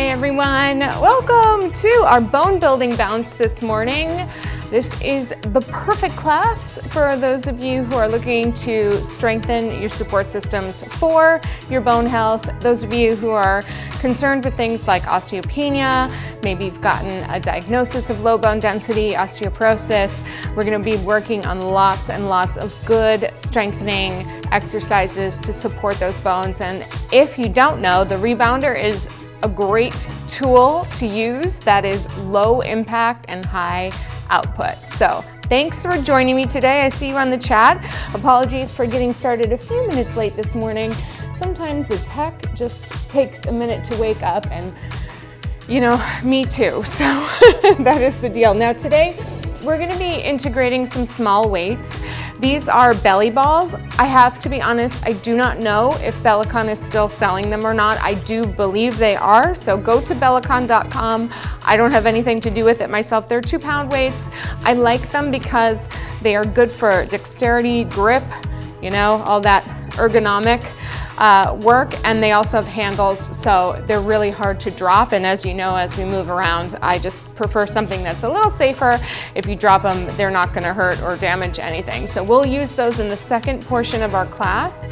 Hey everyone, welcome to our bone building bounce this morning. This is the perfect class for those of you who are looking to strengthen your support systems for your bone health. Those of you who are concerned with things like osteopenia, maybe you've gotten a diagnosis of low bone density, osteoporosis. We're going to be working on lots and lots of good strengthening exercises to support those bones. And if you don't know, the Rebounder is a great tool to use that is low impact and high output. So thanks for joining me today. I see you on the chat. Apologies for getting started a few minutes late this morning. Sometimes the tech just takes a minute to wake up, and you know, me too. So that is the deal. Now today, we're going to be integrating some small weights. These are belly balls. I have to be honest, I do not know if Bellicon is still selling them or not. I do believe they are, so go to bellicon.com. I don't have anything to do with it myself. They're 2-pound weights. I like them because they are good for dexterity, grip, you know, all that ergonomic work, and they also have handles, so they're really hard to drop. And as you know, as we move around, I just prefer something that's a little safer. If you drop them, they're not going to hurt or damage anything. So we'll use those in the second portion of our class.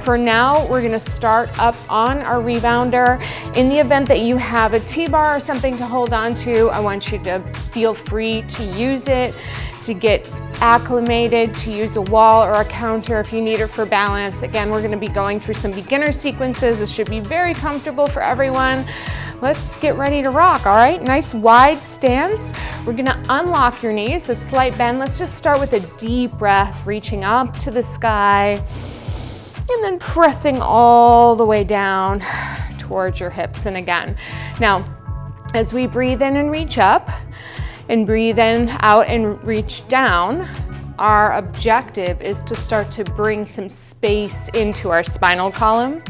For now, we're going to start up on our rebounder. In the event that you have a T-bar or something to hold on to, I want you to feel free to use it, to get acclimated, to use a wall or a counter if you need it for balance. Again, we're going to be going through some beginner sequences. This should be very comfortable for everyone. Let's get ready to rock, all right? Nice wide stance. We're going to unlock your knees, a slight bend. Let's just start with a deep breath, reaching up to the sky, and then pressing all the way down towards your hips. And again, now, as we breathe in and reach up, and breathe in, out, and reach down, our objective is to start to bring some space into our spinal column.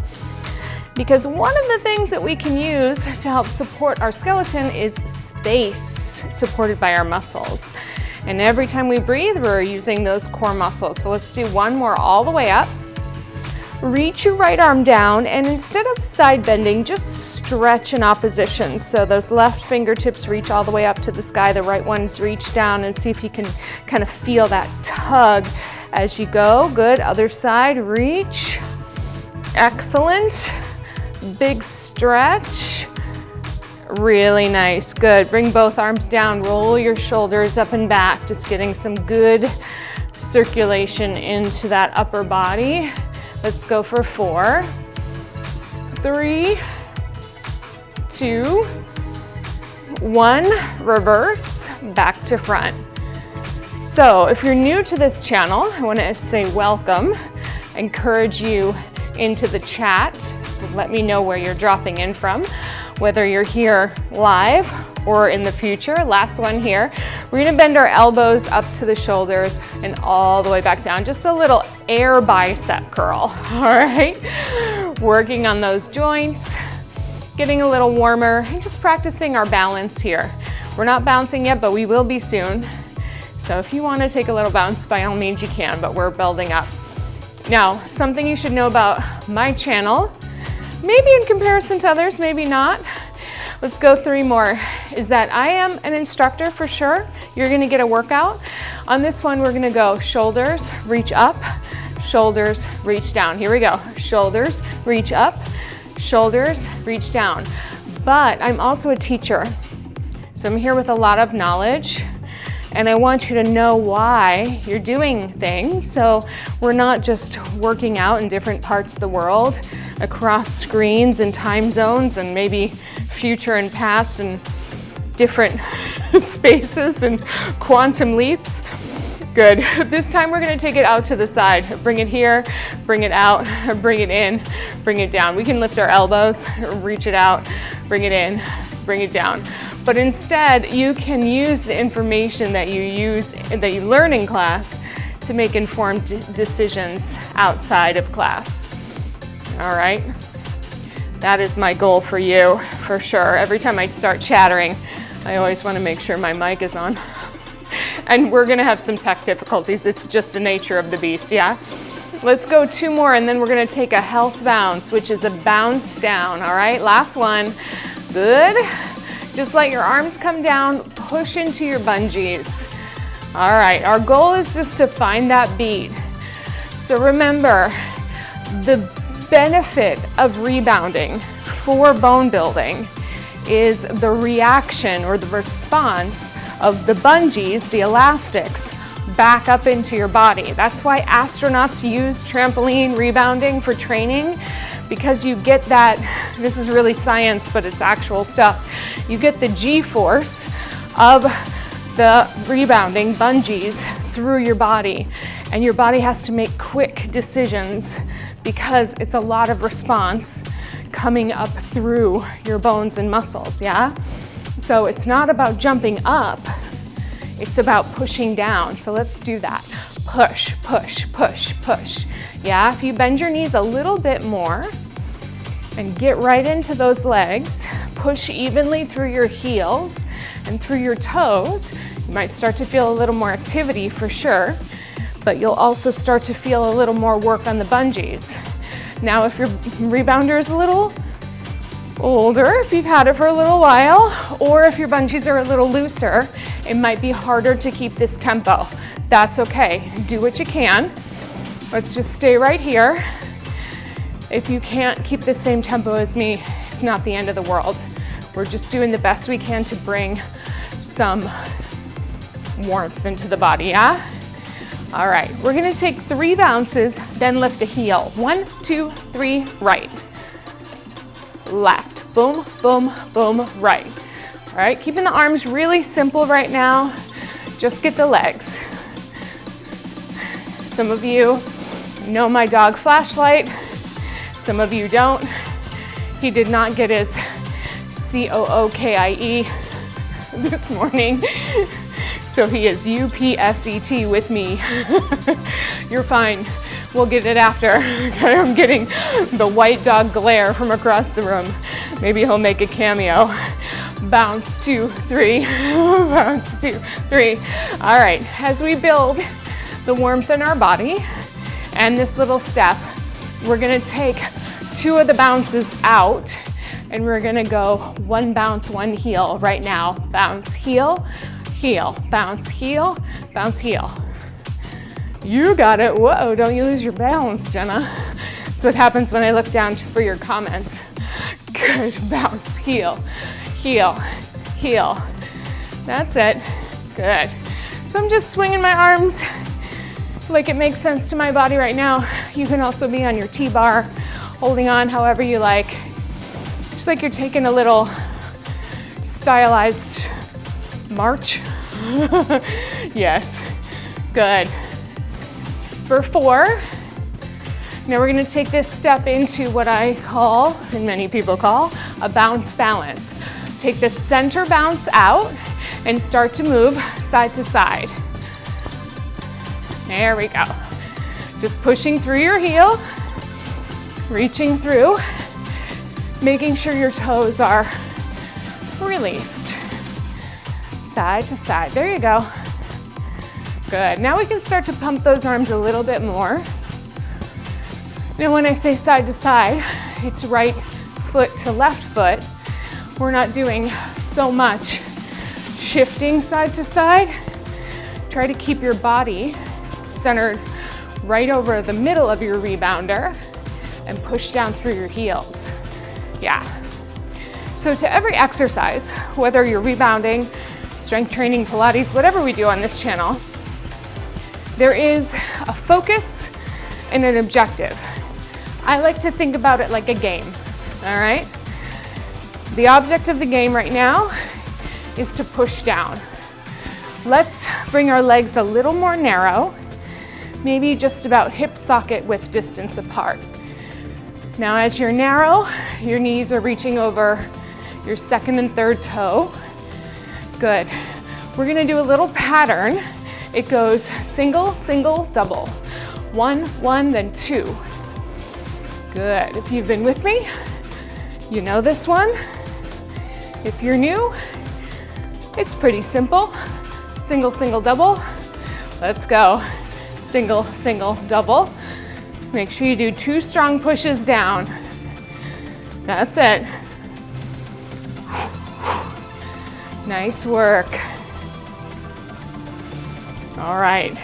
Because one of the things that we can use to help support our skeleton is space supported by our muscles. And every time we breathe, we're using those core muscles. So let's do one more all the way up. Reach your right arm down, and instead of side bending, just stretch in opposition. So those left fingertips reach all the way up to the sky, the right ones reach down, and see if you can kind of feel that tug as you go. Good, other side, reach. Excellent. Big stretch. Really nice, good. Bring both arms down, roll your shoulders up and back, just getting some good circulation into that upper body. Let's go for 4, 3, 2, 1, reverse, back to front. So if you're new to this channel, I want to say welcome. I encourage you into the chat to let me know where you're dropping in from, whether you're here live or in the future. Last one here. We're going to bend our elbows up to the shoulders and all the way back down. Just a little air bicep curl, all right? Working on those joints, getting a little warmer, and just practicing our balance here. We're not bouncing yet, but we will be soon. So if you want to take a little bounce, by all means you can, but we're building up. Now, something you should know about my channel, maybe in comparison to others, maybe not. Let's go 3 more, is that I am an instructor for sure. You're gonna get a workout. On this one, we're gonna go shoulders, reach up, shoulders, reach down. Here we go, shoulders, reach up, shoulders, reach down. But I'm also a teacher. So I'm here with a lot of knowledge, and I want you to know why you're doing things. So we're not just working out in different parts of the world, across screens and time zones, and maybe future and past and different spaces and quantum leaps. Good. This time we're going to take it out to the side. Bring it here, bring it out, bring it in, bring it down. We can lift our elbows, reach it out, bring it in, bring it down. But instead, you can use the information that you learn in class to make informed decisions outside of class. All right? That is my goal for you, for sure. Every time I start chattering, I always want to make sure my mic is on. And we're going to have some tech difficulties. It's just the nature of the beast, yeah? Let's go 2 more, and then we're going to take a health bounce, which is a bounce down, all right? Last one. Good. Just let your arms come down, push into your bungees. All right, our goal is just to find that beat. So remember, the benefit of rebounding for bone building is the reaction or the response of the bungees, the elastics, back up into your body. That's why astronauts use trampoline rebounding for training, because you get that, this is really science, but it's actual stuff. You get the G-force of the rebounding bungees through your body, and your body has to make quick decisions because it's a lot of response coming up through your bones and muscles, yeah? So it's not about jumping up, it's about pushing down. So let's do that. Push, push, push, push. Yeah, if you bend your knees a little bit more and get right into those legs, push evenly through your heels and through your toes. You might start to feel a little more activity for sure, but you'll also start to feel a little more work on the bungees. Now, if your rebounder is a little older, if you've had it for a little while, or if your bungees are a little looser, it might be harder to keep this tempo. That's okay, do what you can. Let's just stay right here. If you can't keep the same tempo as me, it's not the end of the world. We're just doing the best we can to bring some warmth into the body, yeah? All right, we're gonna take 3 bounces, then lift a heel. 1, 2, 3, right. Left, boom, boom, boom, right. All right, keeping the arms really simple right now. Just get the legs. Some of you know my dog Flashlight. Some of you don't. He did not get his COOKIE this morning. So he is UPSET with me. You're fine. We'll get it after. I'm getting the white dog glare from across the room. Maybe he'll make a cameo. Bounce, 2, 3. Bounce, 2, 3. All right, as we build the warmth in our body and this little step, we're gonna take 2 of the bounces out and we're gonna go 1 bounce, 1 heel right now. Bounce, heel, heel, bounce, heel, bounce, heel. You got it. Whoa, don't you lose your balance, Jenna. That's what happens when I look down for your comments. Good, bounce, heel, heel, heel. That's it, good. So I'm just swinging my arms like it makes sense to my body right now. You can also be on your T-bar, holding on however you like. Just like you're taking a little stylized march. Yes, good. For 4, now we're gonna take this step into what I call, and many people call, a bounce balance. Take the center bounce out and start to move side to side. There we go. Just pushing through your heel, reaching through, making sure your toes are released. Side to side, there you go. Good, now we can start to pump those arms a little bit more. Now when I say side to side, it's right foot to left foot. We're not doing so much shifting side to side. Try to keep your body centered right over the middle of your rebounder and push down through your heels. Yeah. So to every exercise, whether you're rebounding, strength training, Pilates, whatever we do on this channel, there is a focus and an objective. I like to think about it like a game, all right? The object of the game right now is to push down. Let's bring our legs a little more narrow, maybe just about hip socket width distance apart. Now as you're narrow, your knees are reaching over your 2nd and 3rd toe. Good. We're gonna do a little pattern. It goes single, single, double. 1, 1, then 2. Good. If you've been with me, you know this one. If you're new, it's pretty simple. Single, single, double. Let's go. Single, single, double. Make sure you do 2 strong pushes down. That's it. Nice work. All right,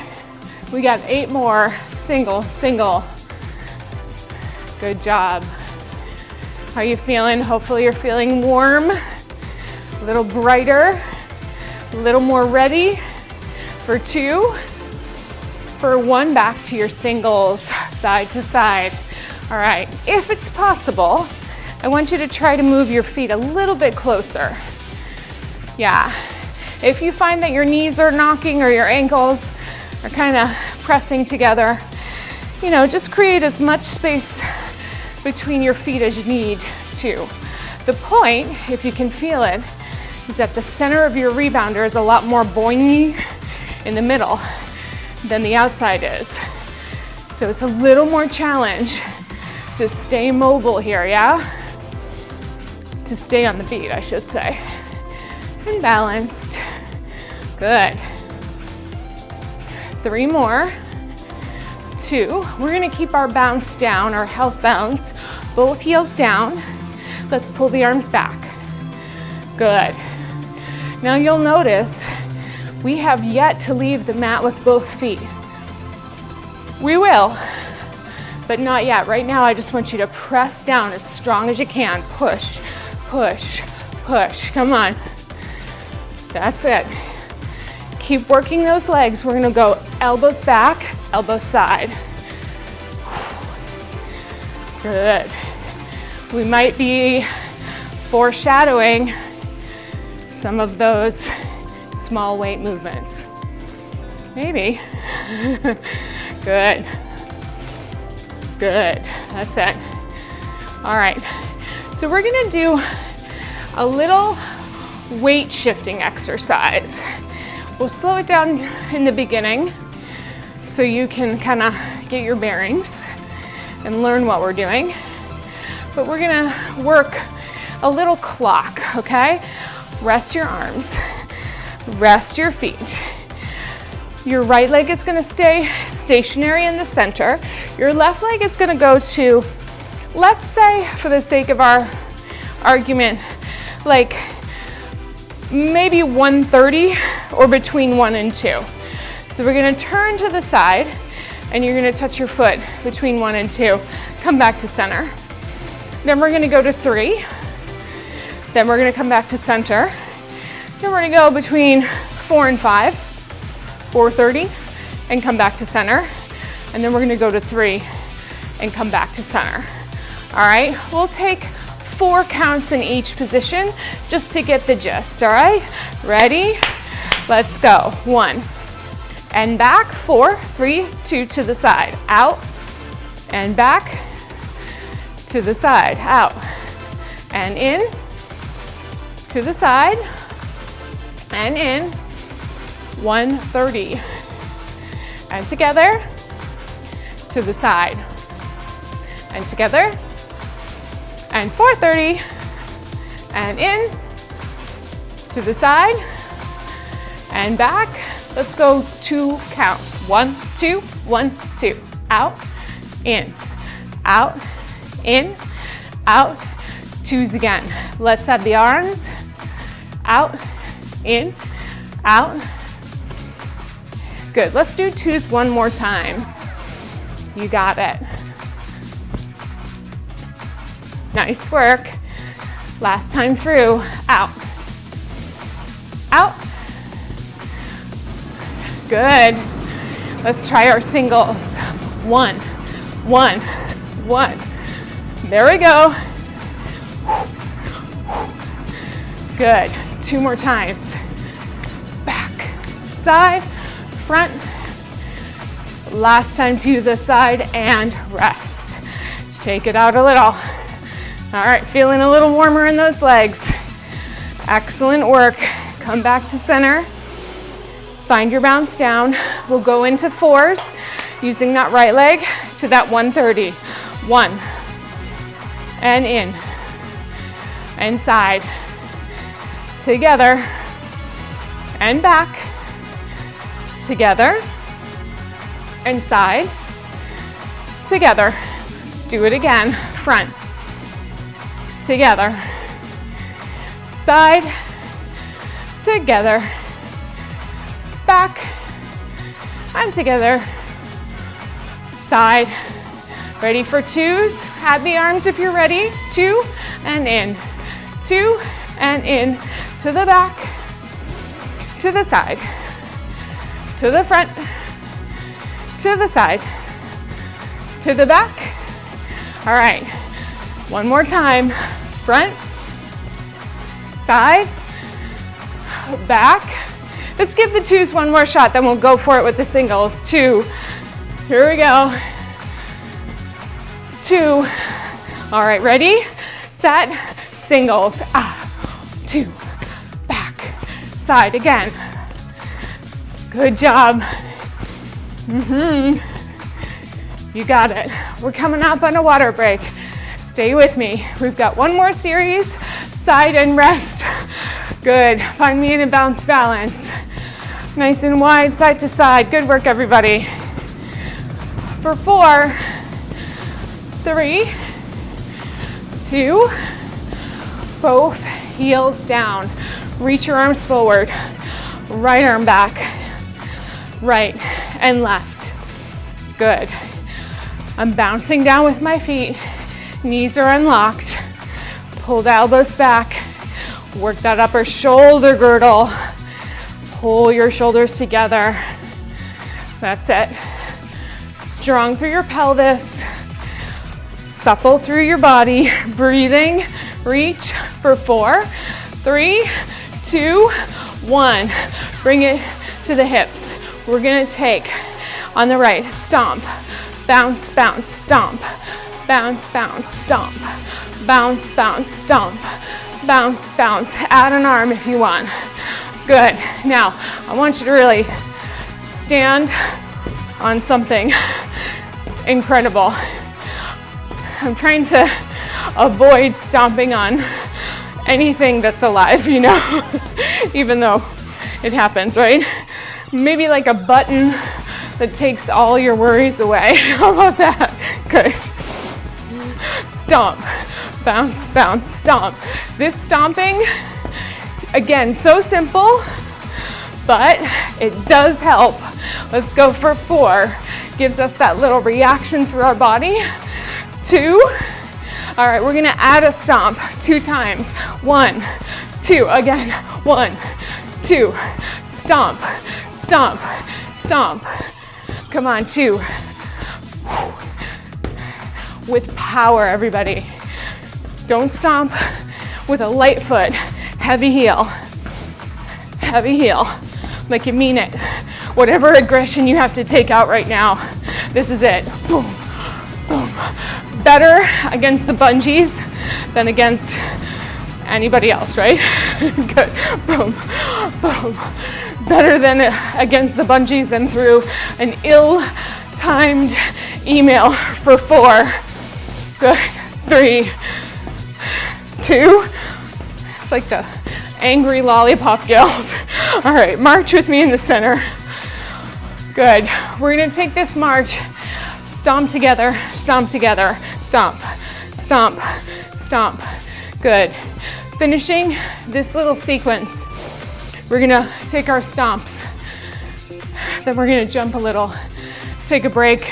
we got 8 more. Single, single. Good job. How are you feeling? Hopefully you're feeling warm, a little brighter, a little more ready for 2. For 1, back to your singles, side to side. All right, if it's possible, I want you to try to move your feet a little bit closer. Yeah, if you find that your knees are knocking or your ankles are kind of pressing together, you know, just create as much space between your feet as you need to. The point, if you can feel it, is that the center of your rebounder is a lot more boingy in the middle than the outside is. So it's a little more challenge to stay mobile here, yeah? To stay on the beat, I should say. And balanced. Good. 3 more. 2. We're gonna keep our bounce down, our health bounce, both heels down. Let's pull the arms back. Good. Now you'll notice we have yet to leave the mat with both feet. We will, but not yet. Right now, I just want you to press down as strong as you can. Push, push, push. Come on. That's it. Keep working those legs. We're gonna go elbows back, elbow side. Good. We might be foreshadowing some of those small weight movements. Maybe. Good. Good. That's it. All right. So we're gonna do a little weight shifting exercise. We'll slow it down in the beginning so you can kind of get your bearings and learn what we're doing. But we're gonna work a little clock, okay? Rest your arms, rest your feet. Your right leg is gonna stay stationary in the center. Your left leg is gonna go to, let's say, for the sake of our argument, like maybe 130 or between 1 and 2. So we're gonna turn to the side and you're gonna touch your foot between 1 and 2. Come back to center. Then we're gonna go to 3. Then we're gonna come back to center. Then we're gonna go between 4 and 5, 430, and come back to center. And then we're gonna go to 3 and come back to center. All right, we'll take 4 counts in each position just to get the gist, all right? Ready? Let's go. 1, and back, 4, 3, 2, to the side, out, and back, to the side, out, and in, to the side, and in, 130, and together, to the side, and together, and 430, and in, to the side, and back. Let's go 2 counts. 1, 2, 1, 2. Out, in, out, in, out. 2s again. Let's have the arms. Out, in, out. Good. Let's do 2s one more time. You got it. Nice work. Last time through. Out. Out. Good. Let's try our singles. 1, 1, 1. There we go. Good. 2 more times. Back, side, front. Last time to the side and rest. Shake it out a little. All right, feeling a little warmer in those legs. Excellent work. Come back to center. Find your bounce down. We'll go into 4s, using that right leg to that 130. 1, and in, and side, together, and back, together, and side, together. Do it again. Front, together, side, together, back, and together, side. Ready for twos? Add the arms if you're ready. 2 and in, 2 and in, to the back, to the side, to the front, to the side, to the back. All right, one more time. Front, side, back. Let's give the twos one more shot, then we'll go for it with the singles. 2, here we go. 2, all right, ready, set, singles. 2, back, side again. Good job. You got it. We're coming up on a water break. Stay with me. We've got one more series, side and rest. Good. Find me in a bounce balance. Nice and wide, side to side. Good work, everybody. For 4, 3, 2, both heels down. Reach your arms forward. Right arm back. Right and left. Good. I'm bouncing down with my feet. Knees are unlocked. Pull the elbows back. Work that upper shoulder girdle. Pull your shoulders together. That's it. Strong through your pelvis. Supple through your body. Breathing. Reach for 4, 3, 2, 1. Bring it to the hips. We're gonna take on the right, stomp, bounce, bounce, stomp, bounce, bounce, stomp, bounce, bounce, stomp, bounce, bounce. Add an arm if you want. Good. Now, I want you to really stand on something incredible. I'm trying to avoid stomping on anything that's alive, you know, even though it happens, right? Maybe like a button that takes all your worries away. How about that? Good. Stomp, bounce, bounce, stomp. This stomping, again, so simple, but it does help. Let's go for 4. Gives us that little reaction through our body. 2. All right, we're gonna add a stomp 2 times. 1, 2, again. 1, 2, stomp, stomp, stomp. Come on, 2. With power, everybody. Don't stomp with a light foot. Heavy heel. Heavy heel. Like you mean it. Whatever aggression you have to take out right now, this is it. Boom, boom. Better against the bungees than against anybody else, right? Good. Boom, boom. Better than against the bungees than through an ill-timed email for 4. Good. 3, 2. It's like the angry lollipop yelled. All right, march with me in the center. Good. We're gonna take this march. Stomp together, stomp together, stomp, stomp, stomp. Good. Finishing this little sequence, we're gonna take our stomps, then we're gonna jump a little, take a break,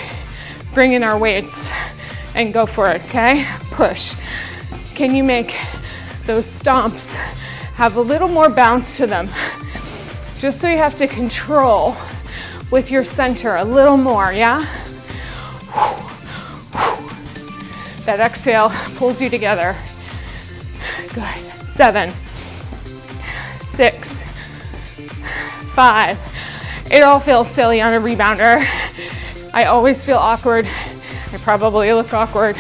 bring in our weights, and go for it, okay? Push. Can you make those stomps have a little more bounce to them? Just so you have to control with your center a little more, yeah? That exhale pulls you together. Good. 7, 6, 5. It all feels silly on a rebounder. I always feel awkward. I probably look awkward,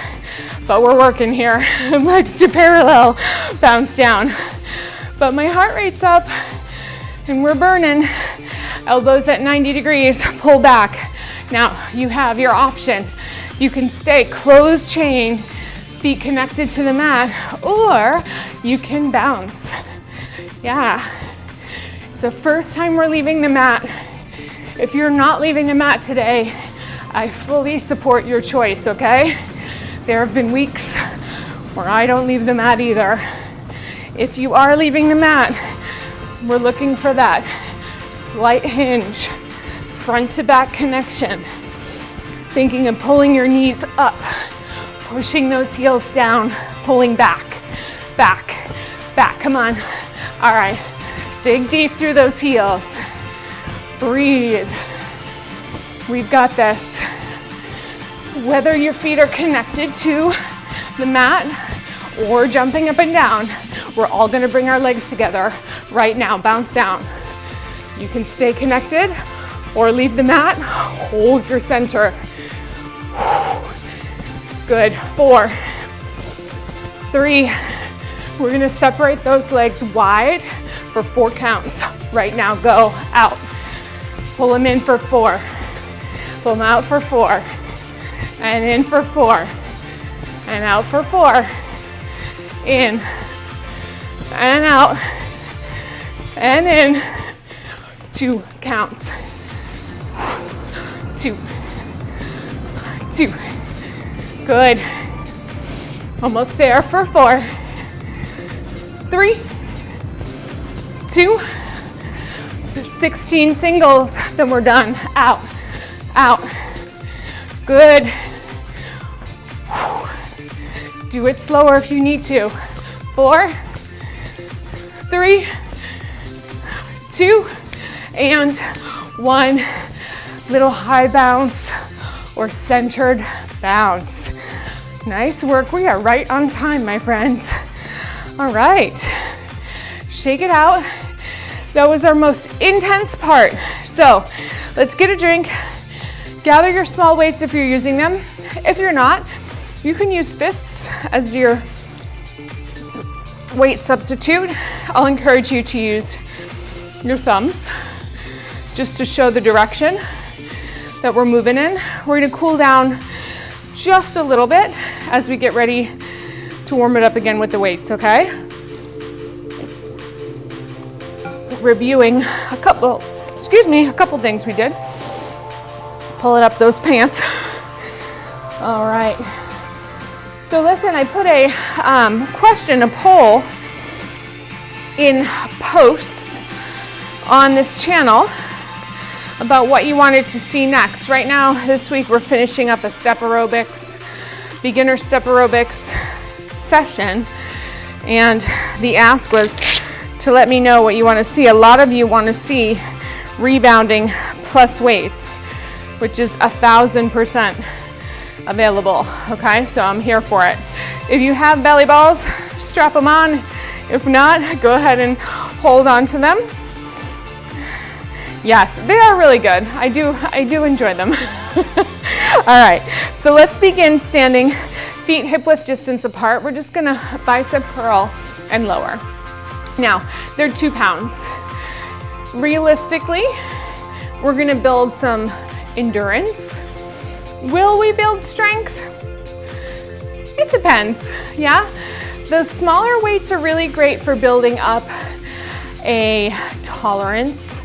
but we're working here. Legs to parallel, bounce down. But my heart rate's up and we're burning. Elbows at 90 degrees, pull back. Now you have your option. You can stay closed chain, feet connected to the mat, or you can bounce. Yeah, it's the first time we're leaving the mat. If you're not leaving the mat today, I fully support your choice, okay? There have been weeks where I don't leave the mat either. If you are leaving the mat, We're looking for that slight hinge, front to back connection. Thinking of pulling your knees up, pushing those heels down, pulling back, back, back. Come on. All right. Dig deep through those heels. Breathe. We've got this. Whether your feet are connected to the mat or jumping up and down, we're all gonna bring our legs together right now. Bounce down. You can stay connected or leave the mat. Hold your center. Good. 4, 3. We're gonna separate those legs wide for 4 counts. Right now, go out. Pull them in for 4. Pull them out for 4. And in for 4. And out for 4. In. And out. And in. 2 counts. 2. 2. Good. Almost there for 4. 3. 2. 16 singles, then we're done. Out. Out. Good. Do it slower if you need to. 4, 3, 2, and 1. Little high bounce or centered bounce. Nice work. We are right on time, my friends. All right. Shake it out. That was our most intense part. So let's get a drink. Gather your small weights if you're using them. If you're not, you can use fists as your weight substitute. I'll encourage you to use your thumbs just to show the direction that we're moving in. We're gonna cool down just a little bit as we get ready to warm it up again with the weights, okay? Reviewing a couple things we did. Pulling up those pants. All right. So listen, I put a a poll in posts on this channel about what you wanted to see next. Right now, this week, we're finishing up a step aerobics, beginner step aerobics session. And the ask was to let me know what you want to see. A lot of you want to see rebounding plus weights, which is 1,000% available, okay? So I'm here for it. If you have belly balls, strap them on. If not, go ahead and hold on to them. Yes, they are really good. I do enjoy them. All right, so let's begin standing, feet hip width distance apart. We're just gonna bicep curl and lower. Now, they're 2 pounds. Realistically, we're gonna build some endurance. Will we build strength? It depends, yeah? The smaller weights are really great for building up a tolerance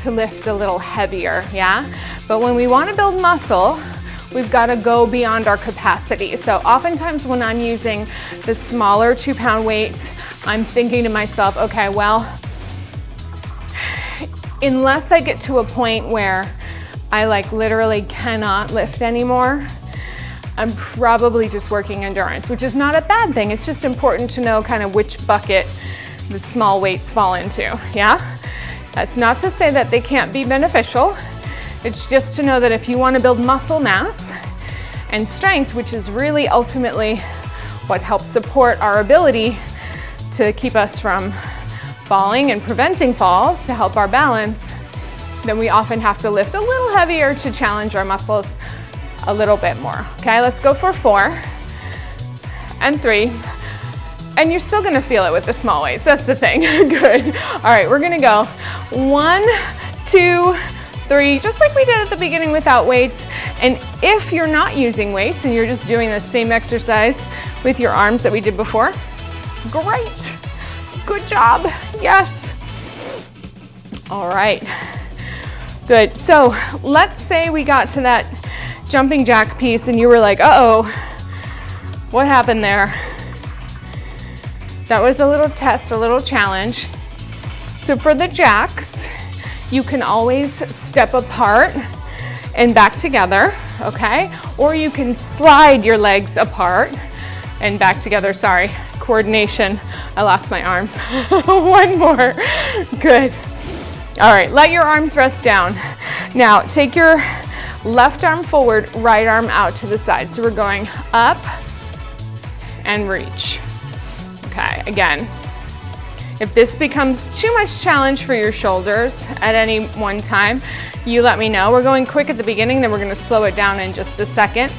to lift a little heavier, yeah? But when we wanna build muscle, we've gotta go beyond our capacity. So oftentimes when I'm using the smaller 2 pound weights, I'm thinking to myself, okay, well, unless I get to a point where I literally cannot lift anymore, I'm probably just working endurance, which is not a bad thing. It's just important to know kind of which bucket the small weights fall into, yeah? That's not to say that they can't be beneficial. It's just to know that if you want to build muscle mass and strength, which is really ultimately what helps support our ability to keep us from falling and preventing falls, to help our balance, then we often have to lift a little heavier to challenge our muscles a little bit more. Okay, let's go for 4 and 3. And you're still gonna feel it with the small weights, that's the thing. Good. All right, we're gonna go 1, 2, 3, just like we did at the beginning without weights. And if you're not using weights and you're just doing the same exercise with your arms that we did before, great. Good job. Yes. All right. Good. So let's say we got to that jumping jack piece and you were like, uh-oh, what happened there? That was a little test, a little challenge. So So for the jacks, you can always step apart and back together, okay? Or you can slide your legs apart and back together. Sorry, coordination. I lost my arms. One more. Good. All right, let your arms rest down. Now take your left arm forward, right arm out to the side. So we're going up and reach. Okay, again, if this becomes too much challenge for your shoulders at any one time, you let me know. We're going quick at the beginning, then we're gonna slow it down in just a second.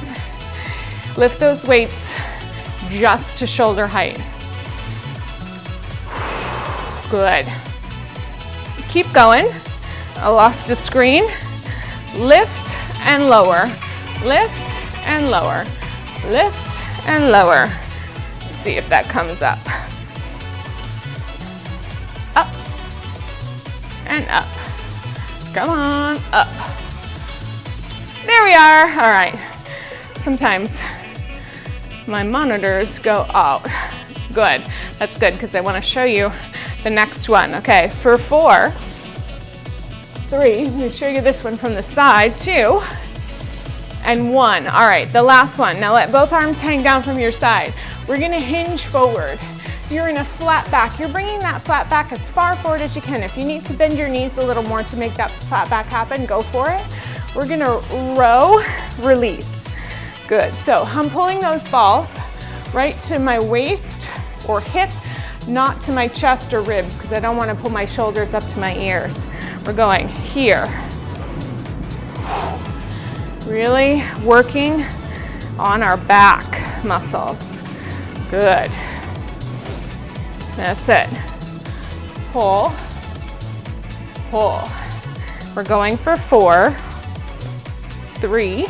Lift those weights just to shoulder height. Good. Keep going. I lost a screen. Lift and lower. Lift and lower. Lift and lower. Let's see if that comes up. Up and up. Come on, up. There we are. All right. Sometimes my monitors go out. Good. That's good because I want to show you the next one. Okay, for 4, 3, let me show you this one from the side, 2, and 1. All right, the last one. Now let both arms hang down from your side. We're gonna hinge forward. You're in a flat back. You're bringing that flat back as far forward as you can. If you need to bend your knees a little more to make that flat back happen, go for it. We're gonna row, release. Good, so I'm pulling those balls right to my waist or hip, not to my chest or ribs, because I don't want to pull my shoulders up to my ears. We're going here. Really working on our back muscles. Good. That's it. Pull, pull. We're going for 4, 3,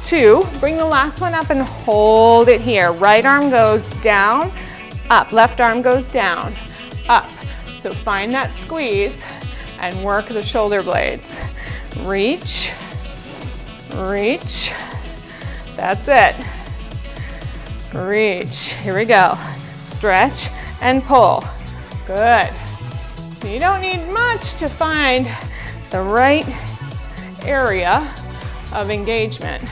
2. Bring the last one up and hold it here. Right arm goes down, up. Left arm goes down, up. So find that squeeze and work the shoulder blades. Reach, reach. That's it. Reach. Here we go. Stretch and pull. Good. You don't need much to find the right area of engagement.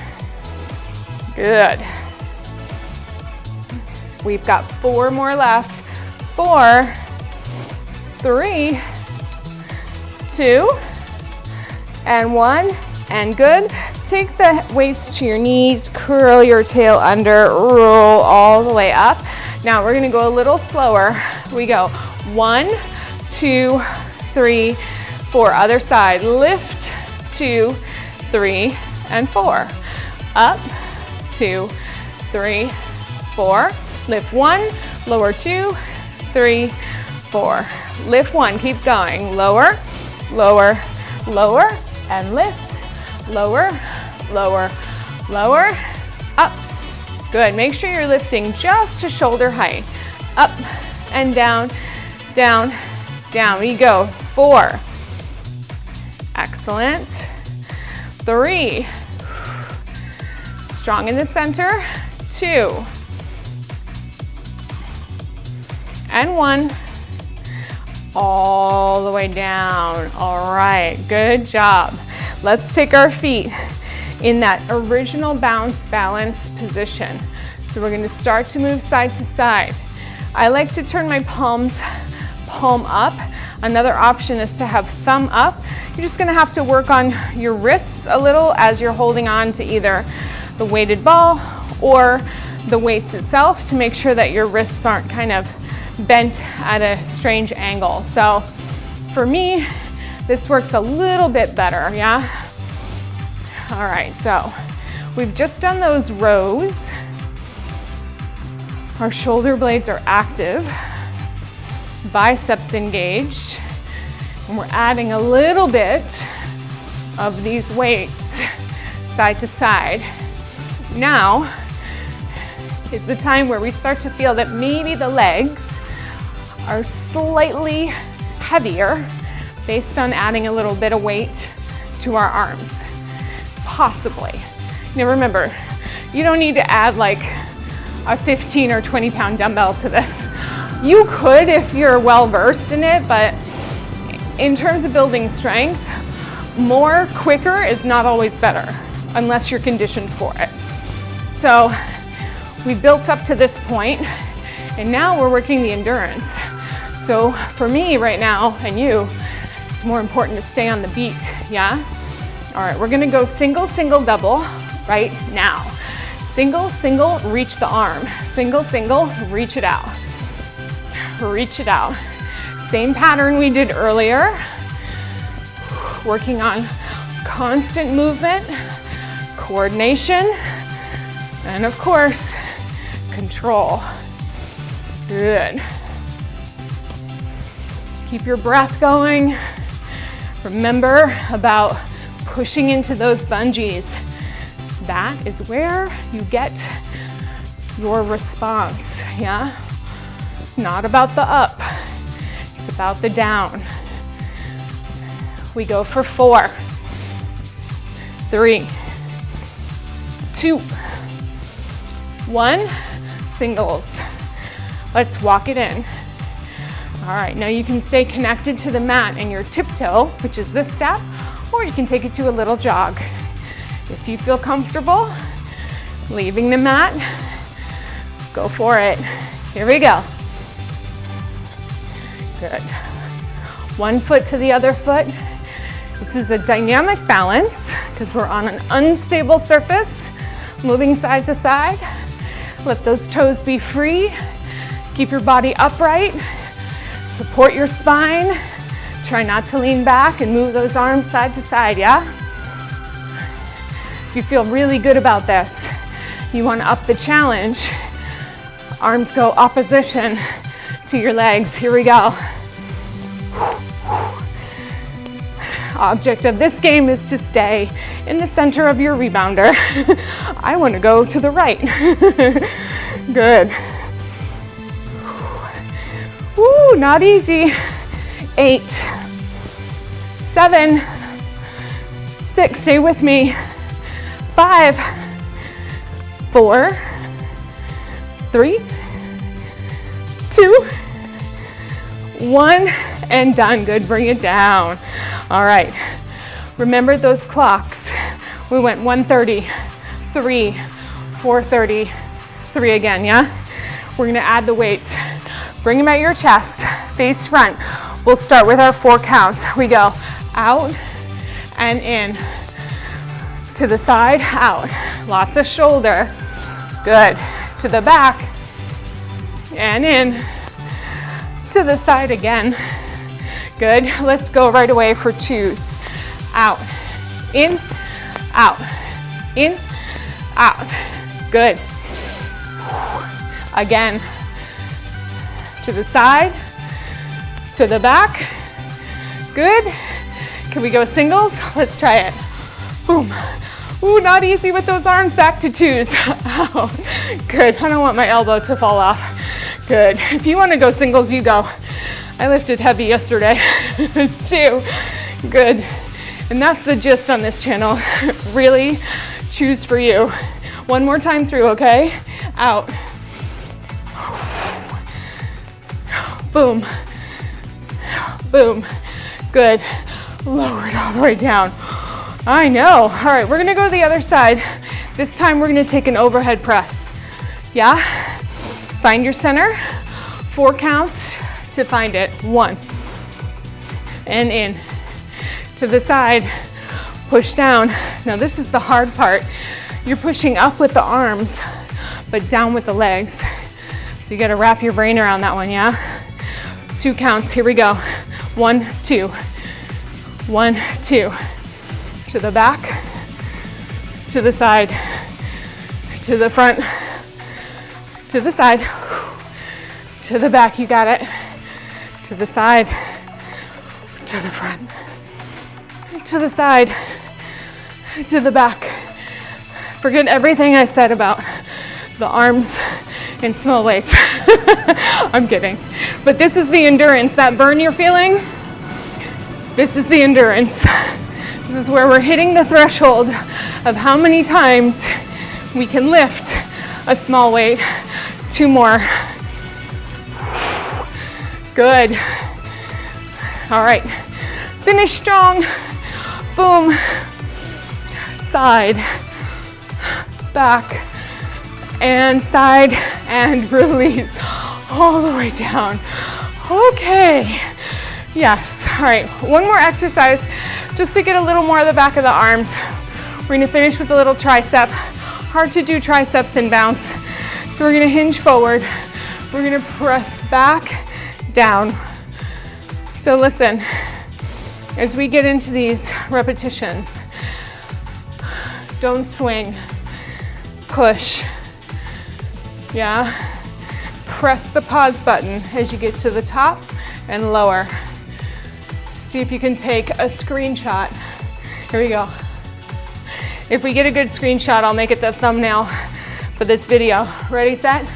Good. We've got 4 more left. 4, 3, 2, and 1, and good. Take the weights to your knees, curl your tail under, roll all the way up. Now we're gonna go a little slower. We go 1, 2, 3, 4. Other side, lift, 2, 3, and 4. Up, 2, 3, 4. Lift 1, lower 2, 3, 4. Lift 1, keep going. Lower, lower, lower, and lift. Lower, lower, lower, up. Good, make sure you're lifting just to shoulder height. Up and down, down, down. We go. 4. Excellent. 3. Strong in the center. 2. And 1. All the way down. All right, good job. Let's take our feet in that original bounce balance position. So we're gonna start to move side to side. I like to turn my palms palm up. Another option is to have thumb up. You're just gonna have to work on your wrists a little as you're holding on to either the weighted ball or the weights itself to make sure that your wrists aren't kind of bent at a strange angle. So for me, this works a little bit better, yeah? All right, so we've just done those rows. Our shoulder blades are active, biceps engaged, and we're adding a little bit of these weights side to side. Now is the time where we start to feel that maybe the legs are slightly heavier based on adding a little bit of weight to our arms, possibly. Now remember, you don't need to add like a 15 or 20 pound dumbbell to this. You could if you're well versed in it, but in terms of building strength, more quicker is not always better unless you're conditioned for it. So we built up to this point and now we're working the endurance. So for me right now and you, it's more important to stay on the beat, yeah? All right, we're gonna go single, single, double right now. Single, single, reach the arm. Single, single, reach it out. Reach it out. Same pattern we did earlier. Working on constant movement, coordination, and of course, control. Good. Keep your breath going. Remember about pushing into those bungees. That is where you get your response, yeah? Not about the up, it's about the down. We go for 4, 3, 2, 1, singles. Let's walk it in. All right, now you can stay connected to the mat in your tiptoe, which is this step, or you can take it to a little jog. If you feel comfortable leaving the mat, go for it. Here we go. Good. One foot to the other foot. This is a dynamic balance because we're on an unstable surface, moving side to side. Let those toes be free. Keep your body upright. Support your spine. Try not to lean back and move those arms side to side, yeah? If you feel really good about this, you want to up the challenge. Arms go opposition to your legs. Here we go. Object of this game is to stay in the center of your rebounder. I want to go to the right. Good. Woo, not easy. 8, 7, 6, stay with me. 5, 4, 3, 2, 1, and done. Good, bring it down. All right, remember those clocks. We went 1:30, 3, 4:30, 3 again, yeah? We're gonna add the weights. Bring them at your chest, face front. We'll start with our 4 counts. We go out and in, to the side, out. Lots of shoulder. Good. To the back and in, to the side again. Good. Let's go right away for 2s. Out, in, out, in, out. Good. Again. To the side, to the back. Good. Can we go singles? Let's try it. Boom. Ooh, not easy with those arms. Back to 2s. Ow. Good. I don't want my elbow to fall off. Good. If you want to go singles, you go. I lifted heavy yesterday. 2. Good. And that's the gist on this channel. Really choose for you. One more time through, okay? Out. Boom. Boom. Good. Lower it all the way down. I know. All right, we're gonna go to the other side. This time we're gonna take an overhead press. Yeah? Find your center. 4 counts to find it. 1. And in. To the side. Push down. Now this is the hard part. You're pushing up with the arms, but down with the legs. So you gotta wrap your brain around that one, yeah? 2 counts, here we go. 1, 2. 1, 2. To the back, to the side, to the front, to the side, to the back, you got it. To the side, to the front, to the side, to the back. Forget everything I said about the arms and small weights. I'm kidding. But this is the endurance. That burn you're feeling, this is the endurance. This is where we're hitting the threshold of how many times we can lift a small weight. 2 more. Good. All right, finish strong. Boom. Side, back, and side, and release. All the way down. Okay. Yes. All right, one more exercise just to get a little more of the back of the arms. We're gonna finish with a little tricep. Hard to do triceps in bounce. So we're gonna hinge forward. We're gonna press back, down. So listen, as we get into these repetitions, don't swing, push, yeah? Press the pause button as you get to the top and lower. See if you can take a screenshot. Here we go. If we get a good screenshot, I'll make it the thumbnail for this video. Ready, set?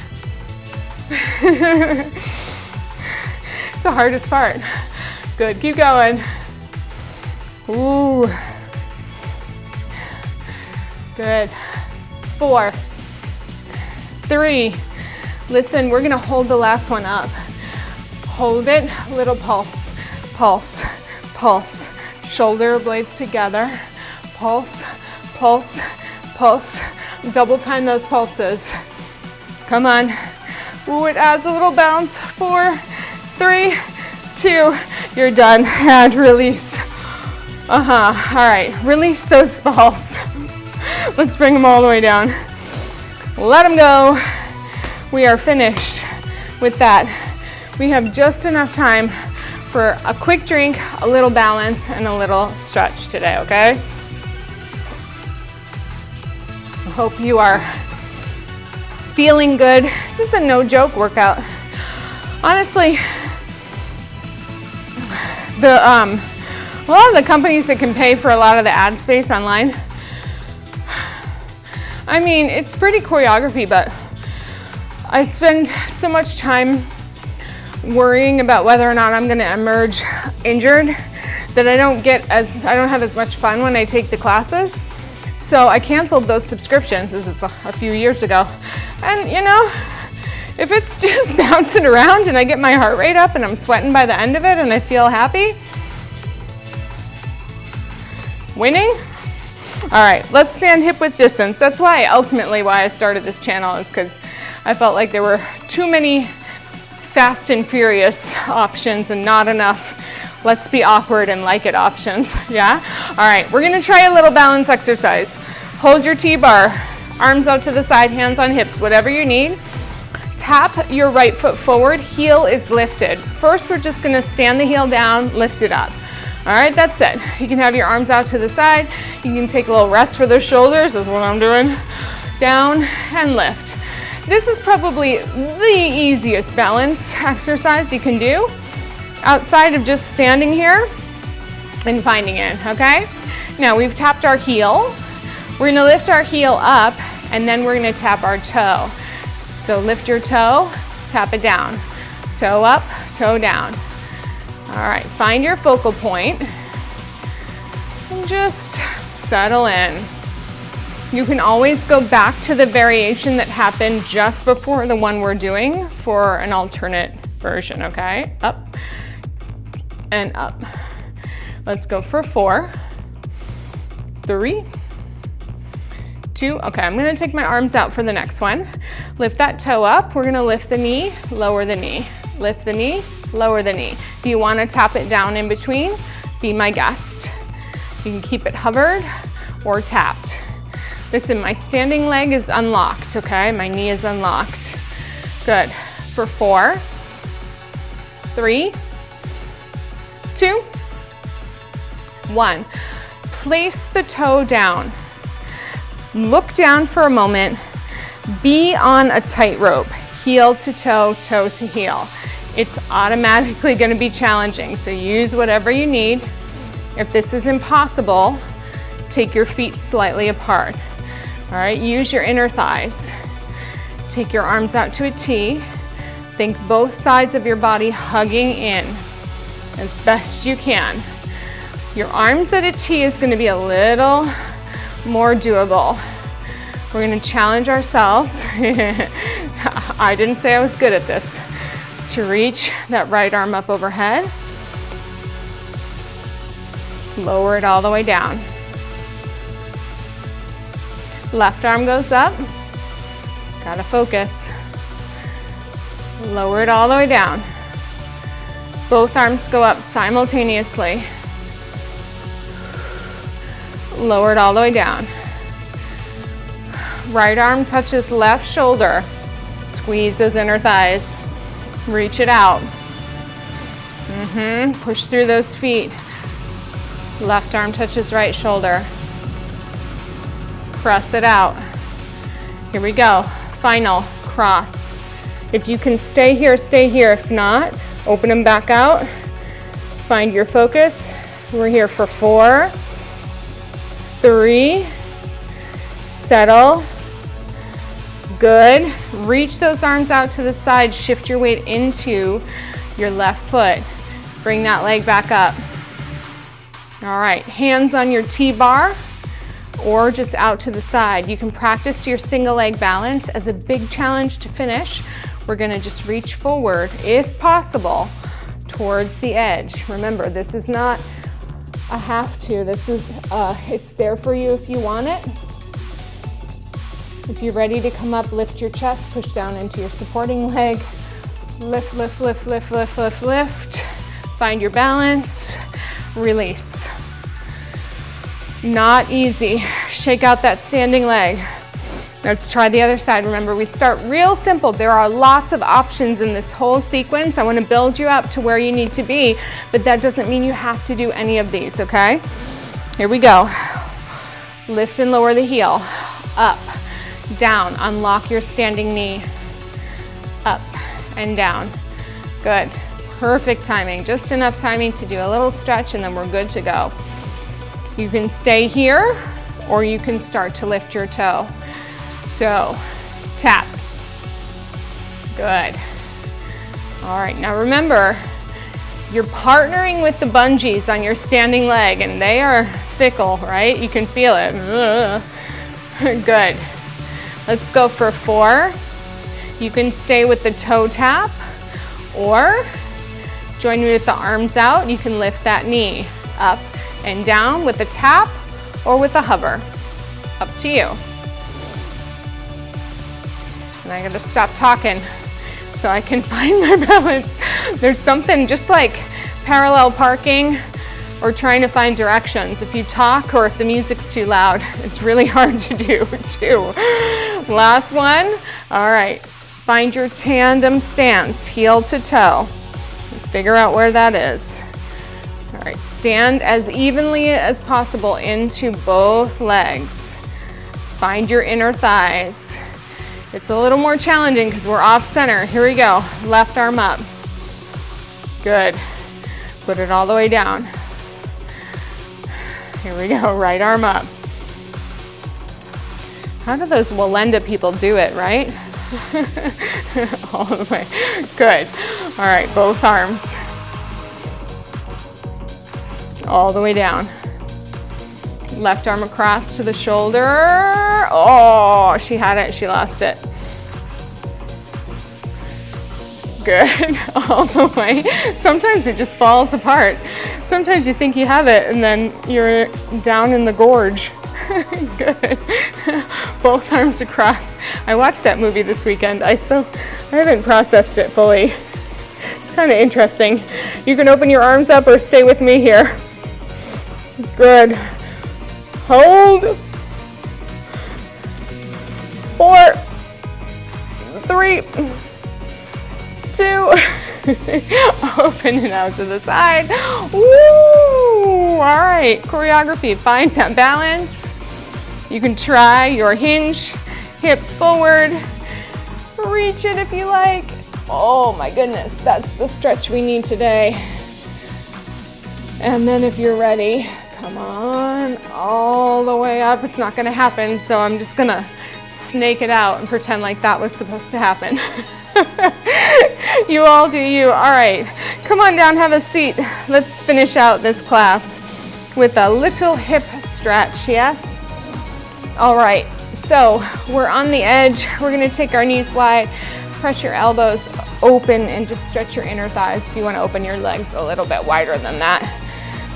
It's the hardest part. Good, keep going. Ooh. Good. 4, 3. Listen, we're gonna hold the last one up. Hold it, little pulse, pulse, pulse. Shoulder blades together. Pulse, pulse, pulse. Double time those pulses. Come on. Ooh, it adds a little bounce. 4, 3, 2. You're done. And release. All right, release those balls. Let's bring them all the way down. Let them go. We are finished with that. We have just enough time for a quick drink, a little balance, and a little stretch today, okay? I hope you are feeling good. This is a no joke workout. Honestly, a lot of the companies that can pay for a lot of the ad space online, I mean, it's pretty choreography, but I spend so much time worrying about whether or not I'm gonna emerge injured that I don't have as much fun when I take the classes. So I canceled those subscriptions. This is a few years ago. And you know, if it's just bouncing around and I get my heart rate up and I'm sweating by the end of it and I feel happy, winning? All right, let's stand hip width distance. That's why I started this channel, is because I felt like there were too many fast and furious options and not enough let's be awkward and like it options, yeah? All right, we're gonna try a little balance exercise. Hold your T-bar, arms out to the side, hands on hips, whatever you need. Tap your right foot forward, heel is lifted. First, we're just gonna stand the heel down, lift it up. All right, that's it. You can have your arms out to the side. You can take a little rest for the shoulders. That's what I'm doing. Down and lift. This is probably the easiest balance exercise you can do outside of just standing here and finding it, okay? Now we've tapped our heel. We're gonna lift our heel up and then we're gonna tap our toe. So lift your toe, tap it down. Toe up, toe down. All right, find your focal point and just settle in. You can always go back to the variation that happened just before the one we're doing for an alternate version, okay? Up and up. Let's go for 4, 3, 2. Okay, I'm gonna take my arms out for the next one. Lift that toe up. We're gonna lift the knee, lower the knee. Lift the knee, lower the knee. If you wanna tap it down in between, be my guest. You can keep it hovered or tapped. Listen, my standing leg is unlocked, okay? My knee is unlocked. Good. For 4, 3, 2, 1. Place the toe down. Look down for a moment. Be on a tightrope, heel to toe, toe to heel. It's automatically going to be challenging, so use whatever you need. If this is impossible, take your feet slightly apart. All right, use your inner thighs. Take your arms out to a T. Think both sides of your body hugging in as best you can. Your arms at a T is going to be a little more doable. We're going to challenge ourselves. I didn't say I was good at this. to reach that right arm up overhead. Lower it all the way down. Left arm goes up. Gotta focus. Lower it all the way down. Both arms go up simultaneously. Lower it all the way down. Right arm touches left shoulder. Squeeze those inner thighs. Reach it out. Push through those feet. Left arm touches right shoulder. Press it out. Here we go. Final cross. If you can stay here, stay here. If not, open them back out. Find your focus. We're here for 4, 3, settle. Good. Reach those arms out to the side. Shift your weight into your left foot. Bring that leg back up. All right, hands on your T-bar or just out to the side. You can practice your single leg balance as a big challenge to finish. We're gonna just reach forward, if possible, towards the edge. Remember, this is not a have to. This is, it's there for you if you want it. If you're ready to come up, lift your chest, push down into your supporting leg. Lift, lift, lift, lift, lift, lift, lift. Find your balance, release. Not easy. Shake out that standing leg. Let's try the other side. Remember, we start real simple. There are lots of options in this whole sequence. I want to build you up to where you need to be, but that doesn't mean you have to do any of these, okay? Here we go. Lift and lower the heel. Up, down. Unlock your standing knee. Up and down. Good. Perfect timing. Just enough timing to do a little stretch and then we're good to go. You can stay here or you can start to lift your toe. So, tap. Good. All right, now remember, you're partnering with the bungees on your standing leg and they are fickle, right? You can feel it. Good. Let's go for 4. You can stay with the toe tap or join me with the arms out. You can lift that knee up and down with a tap or with a hover. Up to you. And I gotta stop talking so I can find my balance. There's something just like parallel parking or trying to find directions. If you talk or if the music's too loud, it's really hard to do too. Last one. All right, find your tandem stance, heel to toe. Figure out where that is. All right, stand as evenly as possible into both legs. Find your inner thighs. It's a little more challenging because we're off center. Here we go, left arm up. Good, put it all the way down. Here we go, right arm up. How do those Walenda people do it, right? All the way, good. All right, both arms. All the way down. Left arm across to the shoulder. Oh, she had it, she lost it. Good, all the way. Sometimes it just falls apart. Sometimes you think you have it and then you're down in the gorge. Good. Both arms across. I watched that movie this weekend. I haven't processed it fully. It's kind of interesting. You can open your arms up or stay with me here. Good. Hold. 4, 3, 2. Open it out to the side. Woo! All right, choreography. Find that balance. You can try your hinge, hip forward. Reach it if you like. Oh my goodness, that's the stretch we need today. And then if you're ready, come on, all the way up. It's not gonna happen, so I'm just gonna snake it out and pretend like that was supposed to happen. You all do you. All right, come on down, have a seat. Let's finish out this class with a little hip stretch, yes? All right, so we're on the edge. We're gonna take our knees wide, press your elbows open and just stretch your inner thighs if you want to open your legs a little bit wider than that.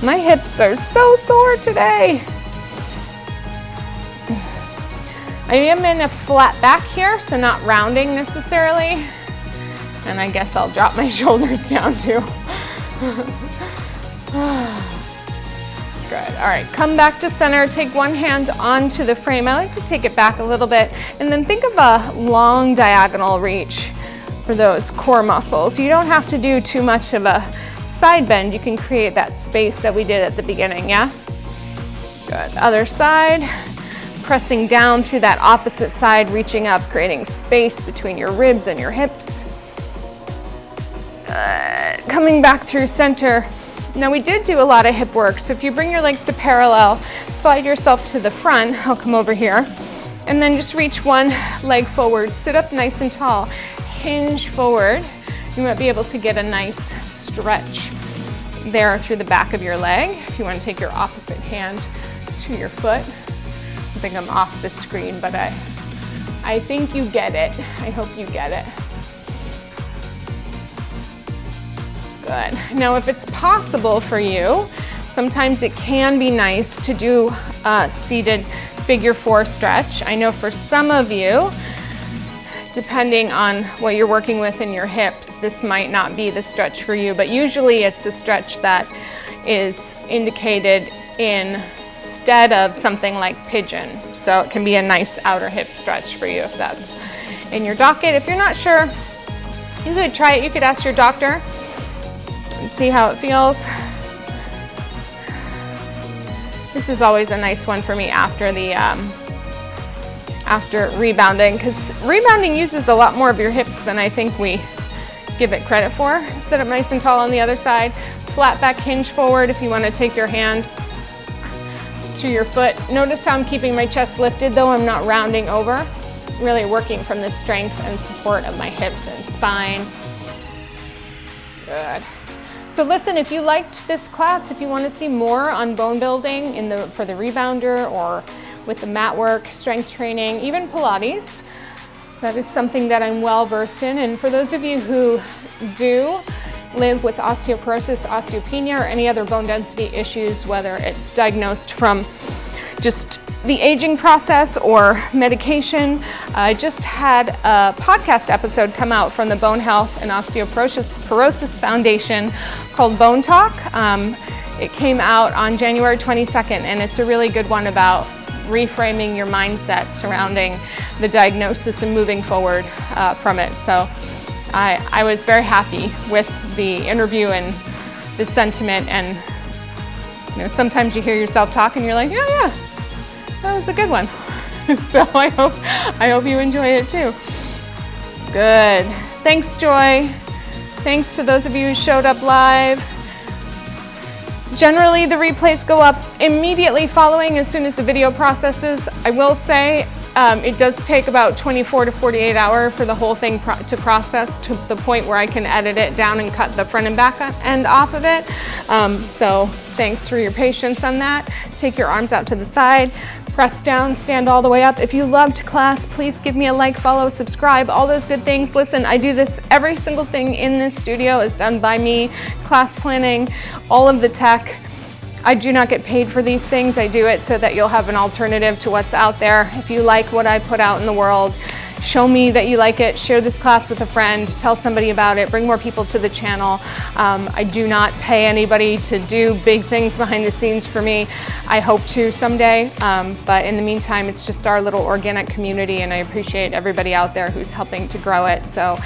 My hips are so sore today. I am in a flat back here, so not rounding necessarily. And I guess I'll drop my shoulders down too. Good. All right, come back to center. Take one hand onto the frame. I like to take it back a little bit, and then think of a long diagonal reach for those core muscles. You don't have to do too much of a side bend. You can create that space that we did at the beginning, yeah? Good. Other side. Pressing down through that opposite side, reaching up, creating space between your ribs and your hips. Good. Coming back through center. Now we did do a lot of hip work, so if you bring your legs to parallel, slide yourself to the front. I'll come over here. And then just reach one leg forward. Sit up nice and tall. Hinge forward. You might be able to get a nice stretch there through the back of your leg. If you want to take your opposite hand to your foot. I think I'm off the screen, but I think you get it. I hope you get it. Good. Now, if it's possible for you, sometimes it can be nice to do a seated figure 4 stretch. I know for some of you, depending on what you're working with in your hips, this might not be the stretch for you, but usually it's a stretch that is indicated instead of something like pigeon. So it can be a nice outer hip stretch for you if that's in your docket. If you're not sure, you could try it. You could ask your doctor and see how it feels. This is always a nice one for me after the after rebounding, because rebounding uses a lot more of your hips than I think we give it credit for. Sit up nice and tall on the other side. Flat back, hinge forward if you want to take your hand to your foot. Notice how I'm keeping my chest lifted, though I'm not rounding over. Really working from the strength and support of my hips and spine. Good. So listen, if you liked this class, if you want to see more on bone building for the rebounder or with the mat work, strength training, even Pilates, that is something that I'm well versed in. And for those of you who do live with osteoporosis, osteopenia, or any other bone density issues, whether it's diagnosed from just the aging process or medication. I just had a podcast episode come out from the Bone Health and Osteoporosis Foundation called Bone Talk. It came out on January 22nd, and it's a really good one about reframing your mindset surrounding the diagnosis and moving forward from it. So I was very happy with the interview and the sentiment, and sometimes you hear yourself talk and you're like, yeah, that was a good one. So I hope you enjoy it too. Good. Thanks, Joy. Thanks to those of you who showed up live. Generally, the replays go up immediately following as soon as the video processes. I will say it does take about 24 to 48 hours for the whole thing to process to the point where I can edit it down and cut the front and back end off of it. So thanks for your patience on that. Take your arms out to the side. Press down, stand all the way up. If you loved class, please give me a like, follow, subscribe, all those good things. Listen, I do this, every single thing in this studio is done by me. Class planning, all of the tech. I do not get paid for these things. I do it so that you'll have an alternative to what's out there. If you like what I put out in the world, show me that you like it. Share this class with a friend. Tell somebody about it. Bring more people to the channel. I do not pay anybody to do big things behind the scenes for me. I hope to someday, but in the meantime, it's just our little organic community, and I appreciate everybody out there who's helping to grow it. So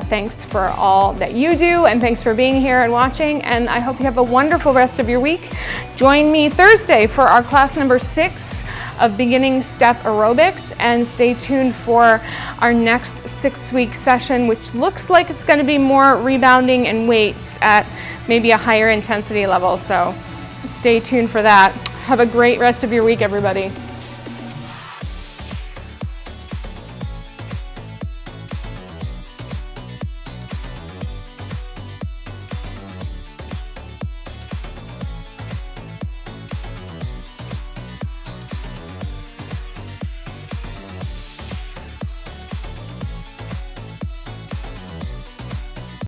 thanks for all that you do, and thanks for being here and watching, and I hope you have a wonderful rest of your week. Join me Thursday for our class number 6 of beginning step aerobics, and stay tuned for our next 6-week session, which looks like it's going to be more rebounding and weights at maybe a higher intensity level. So stay tuned for that. Have a great rest of your week, everybody.